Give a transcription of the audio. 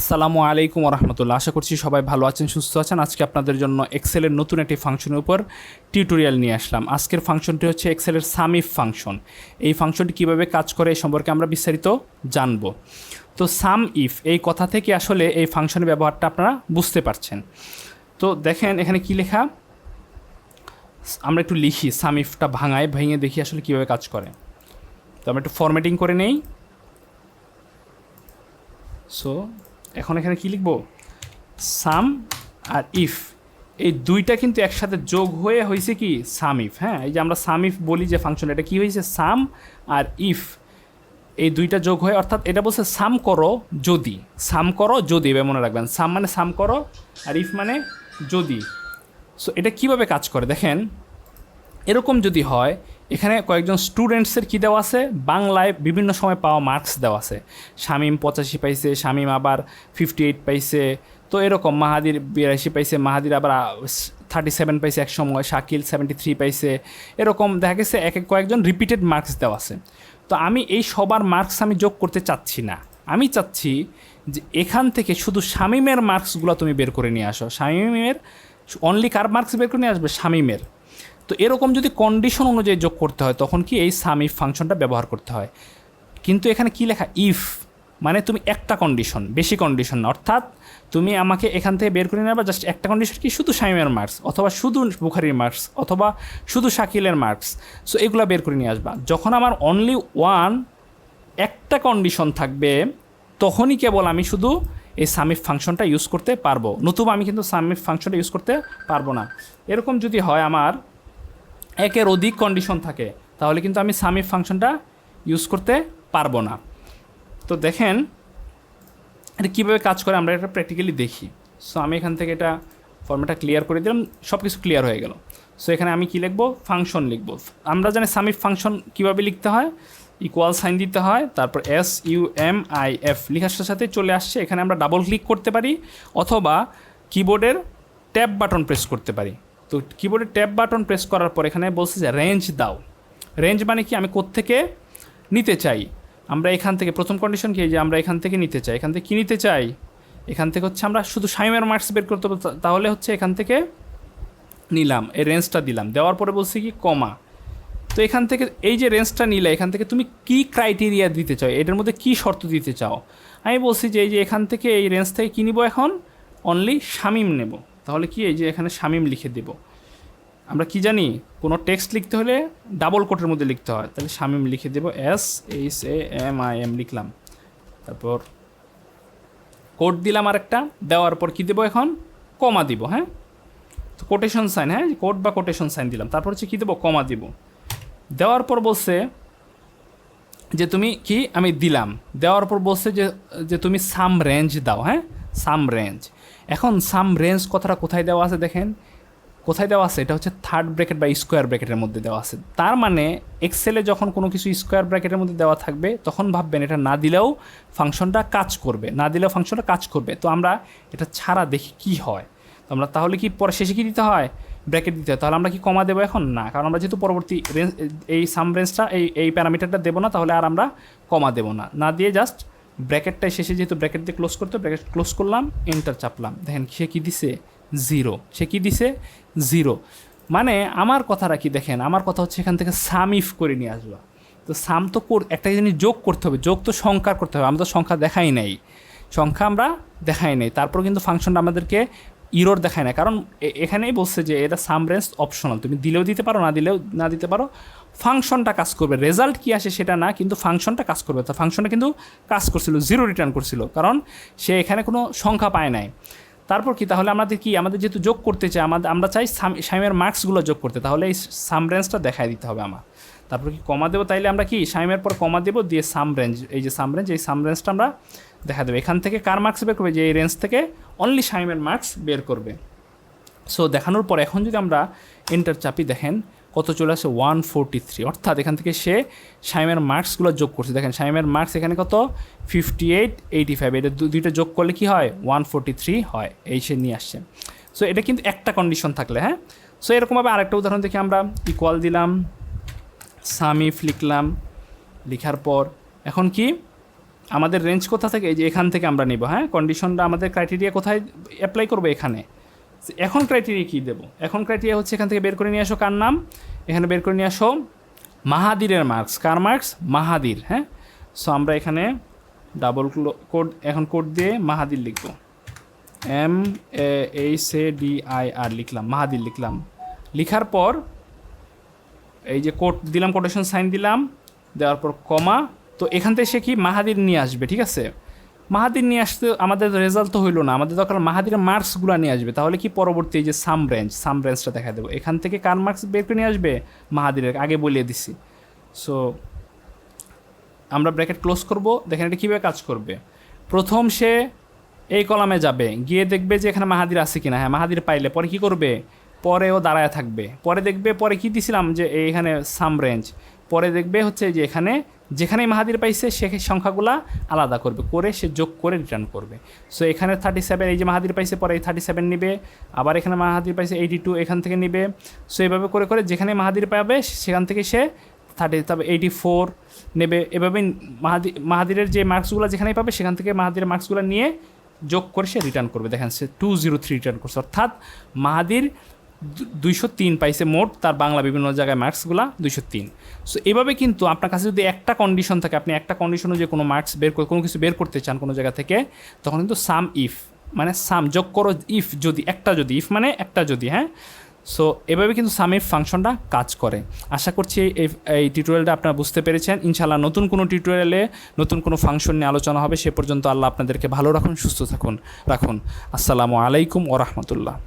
আসসালামু আলাইকুম রহমতুল্লাহ। আশা করছি সবাই ভালো আছেন, সুস্থ আছেন। আজকে আপনাদের জন্য এক্সেলের নতুন একটি ফাংশনের উপর টিউটোরিয়াল নিয়ে আসলাম। আজকের ফাংশনটি হচ্ছে এক্সেলের সামিফ ফাংশন। এই ফাংশনটি কীভাবে কাজ করে এই সম্পর্কে আমরা বিস্তারিত জানব। তো সাম ইফ এই কথা থেকে আসলে এই ফাংশনের ব্যবহারটা আপনারা বুঝতে পারছেন। তো দেখেন এখানে কি লেখা, আমরা একটু লিখি, সাম ইফটা ভেঙে দেখি আসলে কীভাবে কাজ করে। তো আমরা একটু ফরম্যাটিং করে নেই। সো এখন এখানে কি লিখব, সাম আর ইফ এই দুইটা কিন্তু একসাথে যোগ হয়ে হয়েছে কি সাম ইফ। হ্যাঁ, এই যে আমরা সাম ইফ বলি যে ফাংশন, এটা কি হয়েছে, সাম আর ইফ এই দুইটা যোগ হয়ে, অর্থাৎ এটা বলছে সাম করো যদি, সাম করো যদি, এবার মনে রাখবেন সাম মানে সাম করো আর ইফ মানে যদি। সো এটা কিভাবে কাজ করে দেখেন, এরকম যদি হয়, এখানে কয়েকজন স্টুডেন্টসের কী দেওয়া আছে, বাংলায় বিভিন্ন সময় পাওয়া মার্কস দেওয়া আছে। শামীম 85 পাইছে, শামীম আবার 58 পাইছে, তো এরকম মাহাদির 82 পাইছে, মাহাদির আবার 37 পাইছে এক সময়, শাকিল 73 পাইছে, এরকম দেখা গেছে এক কয়েকজন রিপিটেড মার্কস দেওয়া আছে। তো আমি এই সবার মার্কস আমি যোগ করতে চাচ্ছি না, আমি চাচ্ছি যে এখান থেকে শুধু শামীমের মার্কসগুলো তুমি বের করে নিয়ে আসো। শামীমের অনলি কার মার্কস বের করে নিয়ে আসবে, শামীমের। তো এরকম যদি কন্ডিশন অনুযায়ী যোগ করতে হয় তখন কি এই সাম ইফ ফাংশনটা ব্যবহার করতে হয়। কিন্তু এখানে কি লেখা, ইফ মানে তুমি একটা কন্ডিশন, বেশি কন্ডিশন না, অর্থাৎ তুমি আমাকে এখান থেকে বের করে নেবা জাস্ট একটা কন্ডিশন, কি শুধু শামীমের মার্কস অথবা শুধু বুখারির মার্কস অথবা শুধু শাকিলের মার্কস। সো এগুলো বের করে নিয়ে আসবা। যখন আমার অনলি একটা কন্ডিশন থাকবে তখনই কেবল আমি শুধু এই সামিফ ফাংশনটা ইউজ করতে পারবো, নতুবা আমি কিন্তু সামিফ ফাংশনটা ইউজ করতে পারবো না। এরকম যদি হয় আমার একের অধিক কন্ডিশন থাকে তাহলে কিন্তু আমি সামিফ ফাংশনটা ইউজ করতে পারবো না। তো দেখেন এটা কীভাবে কাজ করে আমরা এটা প্র্যাকটিক্যালি দেখি। সো আমি এখান থেকে এটা ফর্মেটটা ক্লিয়ার করে দিলাম, সব কিছু ক্লিয়ার হয়ে গেল। সো এখানে আমি কি লিখবো, ফাংশন লিখবো। আমরা জানি সামিফ ফাংশন কীভাবে লিখতে হয়, ইকুয়াল সাইন দিতে হয়, তারপর SUMIF লেখার সাথে চলে আসছে। এখানে আমরা ডাবল ক্লিক করতে পারি অথবা কিবোর্ডের ট্যাব বাটন প্রেস করতে পারি। তো কিবোর্ডে ট্যাব বাটন প্রেস করার পর এখানে বলছে যে রেঞ্জ দাও। রেঞ্জ মানে কি, আমি কোত্থেকে নিতে চাই। আমরা এখান থেকে প্রথম কন্ডিশন কি, যে আমরা এখান থেকে নিতে চাই। এখান থেকে কী নিতে চাই, এখান থেকে হচ্ছে আমরা শুধু শামীমের মার্কস বের করতে হবে, তাহলে হচ্ছে এখান থেকে নিলাম, এই রেঞ্জটা দিলাম, দেওয়ার পরে বলছি কি কমা। তো এখান থেকে এই যে রেঞ্জটা নিলে এখান থেকে তুমি কি ক্রাইটেরিয়া দিতে চাও, এটার মধ্যে কি শর্ত দিতে চাও। আমি বলছি যে এই যে এখান থেকে এই রেঞ্জ থেকে কী নিব, এখন অনলি শামীম নেব। তাহলে কি, এই যে এখানে শামীম লিখে দেব। আমরা কি জানি, কোনো টেক্সট লিখতে হলে ডাবল কোটের মধ্যে লিখতে হয়, তাহলে শামীম লিখে দেব, SHAMIM লিখলাম, তারপর কোড দিলাম আরেকটা, দেওয়ার পর কী দেবো, এখন কমা দিব। হ্যাঁ, তো কোটেশন সাইন, হ্যাঁ কোড বা কোটেশন সাইন দিলাম, তারপর হচ্ছে কী দেবো, কমা দিব। দেওয়ার পর বলছে যে তুমি কি, আমি দিলাম, দেওয়ার পর বলছে যে তুমি সাম রেঞ্জ দাও। হ্যাঁ, সাম রেঞ্জ। এখন সাম রেঞ্জ কথাটা কোথায় দেওয়া আছে দেখেন, কোথায় দেওয়া আছে, এটা হচ্ছে থার্ড ব্র্যাকেট বা স্কোয়ার ব্র্যাকেটের মধ্যে দেওয়া আছে। তার মানে এক্সেলে যখন কোনো কিছু স্কোয়ার ব্র্যাকেটের মধ্যে দেওয়া থাকবে তখন ভাববেন এটা না দিলেও ফাংশনটা কাজ করবে, না দিলেও ফাংশনটা কাজ করবে। তো আমরা এটা ছাড়া দেখি কি হয়। তো আমরা তাহলে কি পরে শেষে কি দিতে হয়, ব্র্যাকেট দিতে হয়। তাহলে আমরা কি কমা দেবো এখন, না, কারণ আমরা যেহেতু পরবর্তী রেঞ্জ এই সাম রেঞ্জটা এই প্যারামিটারটা দেবো না, তাহলে আর আমরা কমা দেবো না, না দিয়ে জাস্ট ব্র্যাকেটটাই শেষে যেহেতু ব্র্যাকেট দিয়ে ক্লোজ করতে, ব্র্যাকেট ক্লোজ করলাম, এন্টার চাপলাম। দেখেন সে কী দিছে, জিরো। সে কী দিছে, জিরো। মানে আমার কথাটা কি দেখেন, আমার কথা হচ্ছে এখান থেকে সাম ইফ করে নিয়ে আসবা। তো সাম তো একটা জিনিস যোগ করতে হবে, যোগ তো সংখ্যা করতে হবে। আমরা তো সংখ্যা দেখাই নাই, সংখ্যা আমরা দেখাই নাই, তারপর কিন্তু ফাংশনটা আমাদেরকে ইরোর দেখায় না, কারণ এখানেই বলছে যে এটা সাম রেঞ্জ অপশনাল, তুমি দিলেও দিতে পারো, না দিতে পারো, ফাংশনটা কাজ করবে। রেজাল্ট কী আসে সেটা না, কিন্তু ফাংশনটা কাজ করবে। তো ফাংশনটা কিন্তু কাজ করছিল, জিরো রিটার্ন করছিল, কারণ সে এখানে কোনো সংখ্যা পায় নাই। তারপর কি, তাহলে আমাদের যেহেতু যোগ করতে চাই, আমরা চাই শামীমের মার্কসগুলো যোগ করতে, তাহলে এই সাম রেঞ্জটা দেখাই দিতে হবে আমার। তারপর কি কমা দেবো, তাইলে আমরা কি শামীমের পর কমা দেবো, দিয়ে সাম রেঞ্জ, এই যে সাম রেঞ্জ, এই সাম রেঞ্জটা আমরা দেখা দেবো। এখান থেকে কার মার্কস বের করবে, যে এই রেঞ্জ থেকে অনলি শামীমের মার্কস বের করবে। সো দেখানোর পর এখন যদি আমরা এন্টার চাপি, দেখেন কত চলে আসে, 143। অর্থাৎ এখান থেকে সে শামীমের মার্কসগুলো যোগ করছে। দেখেন শামীমের মার্কস এখানে কত, 58, 85, এটা দুইটা যোগ করলে কি হয়, 143 হয়, এই সে নিয়ে আসছে। সো এটা কিন্তু একটা কন্ডিশন থাকলে। হ্যাঁ, সো এরকমভাবে আরেকটা উদাহরণ দেখি, আমরা ইকুয়াল দিলাম, সামিফ লিখলাম, লেখার পর এখন কি আমাদের রেঞ্জ কোথা থেকে, এই যে এখান থেকে আমরা নিব, হ্যাঁ কন্ডিশনটা আমাদের ক্রাইটেরিয়া কোথায় অ্যাপ্লাই করবো, এখানে। এখন ক্রাইটেরিয়া কী দেবো, এখন ক্রাইটেরিয়া হচ্ছে এখান থেকে বের করে নিয়ে আসো কার নাম, এখানে বের করে নিয়ে আসো মাহাদিরের মার্কস, কার মার্কস, মাহাদির, হ্যাঁ। সো আমরা এখানে ডাবল কোড, এখন কোড দিয়ে মাহাদির লিখব, MAHADIR লিখলাম, মাহাদির লিখলাম। লিখার পর এই যে কোড দিলাম, কোটেশন সাইন দিলাম, দেওয়ার পর কমা। তো এখান থেকে সে কি মাহাদির নিয়ে আসবে, ঠিক আছে। মাহাদির নিয়ে আসতে আমাদের রেজাল্ট তো হইলো না, আমাদের দরকার মাহাদিরের মার্কসগুলো নিয়ে আসবে। তাহলে কি পরবর্তী এই যে সাম ব্রাঞ্চটা দেখা দেবো, এখান থেকে কার মার্কস বের করে নিয়ে আসবে, মাহাদিরের, আগে বলিয়ে দিছি। সো আমরা ব্র্যাকেট ক্লোজ করব, দেখেন এটা কীভাবে কাজ করবে। প্রথম সে এই কলামে যাবে, গিয়ে দেখবে যে এখানে মাহাদির আছে কিনা, হ্যাঁ মাহাদির পাইলে পরে কি করবে, পরে ও দাঁড়ায় থাকবে, পরে দেখবে, পরে কি দিছিলাম যে এইখানে সাম রেঞ্জ, পরে দেখবে হচ্ছে যে এখানে যেখানেই মাহাদির পাইছে সে সংখ্যাগুলা আলাদা করবে, করে সে যোগ করে রিটার্ন করবে। সো এখানে 37, এই যে মাহাদির পাইছে, পরে এই 37 নিবে, আবার এখানে মাহাদির পাইছে 82, এখান থেকে নিবে। সো এভাবে করে করে যেখানে মাহাদির পাবে সেখান থেকে সে 84 নেবে। এভাবে মাহাদিরের যে মার্কসগুলো যেখানেই পাবে সেখান থেকে মাহাদিরের মার্কসগুলো নিয়ে যোগ করে সে রিটার্ন করবে। দেখেন সে 203 রিটার্ন করছে, অর্থাৎ মাহাদির 203 পাইছে মোট, তার বাংলা বিভিন্ন জায়গায় মার্কসগুলো 203। সো এভাবে কিন্তু আপনার কাছে যদি একটা কন্ডিশন থাকে, আপনি একটা কন্ডিশনে যে কোনো মার্কস বের করে কোনো কিছু বের করতে চান কোনো জায়গা থেকে, তখন কিন্তু সাম ইফ মানে সাম যোগ করো, ইফ যদি একটা, যদি ইফ মানে একটা যদি, হ্যাঁ। সো এভাবে কিন্তু সামিফ ফাংশনটা কাজ করে। আশা করছি এই টিউটোরিয়ালটা আপনারা বুঝতে পেরেছেন। ইনশাআল্লাহ নতুন কোনো টিউটোরিয়ালে নতুন কোনো ফাংশন নিয়ে আলোচনা হবে। সে পর্যন্ত আল্লাহ আপনাদেরকে ভালো রাখুন, সুস্থ রাখুন। আসসালামু আলাইকুম ওয়া রাহমাতুল্লাহ।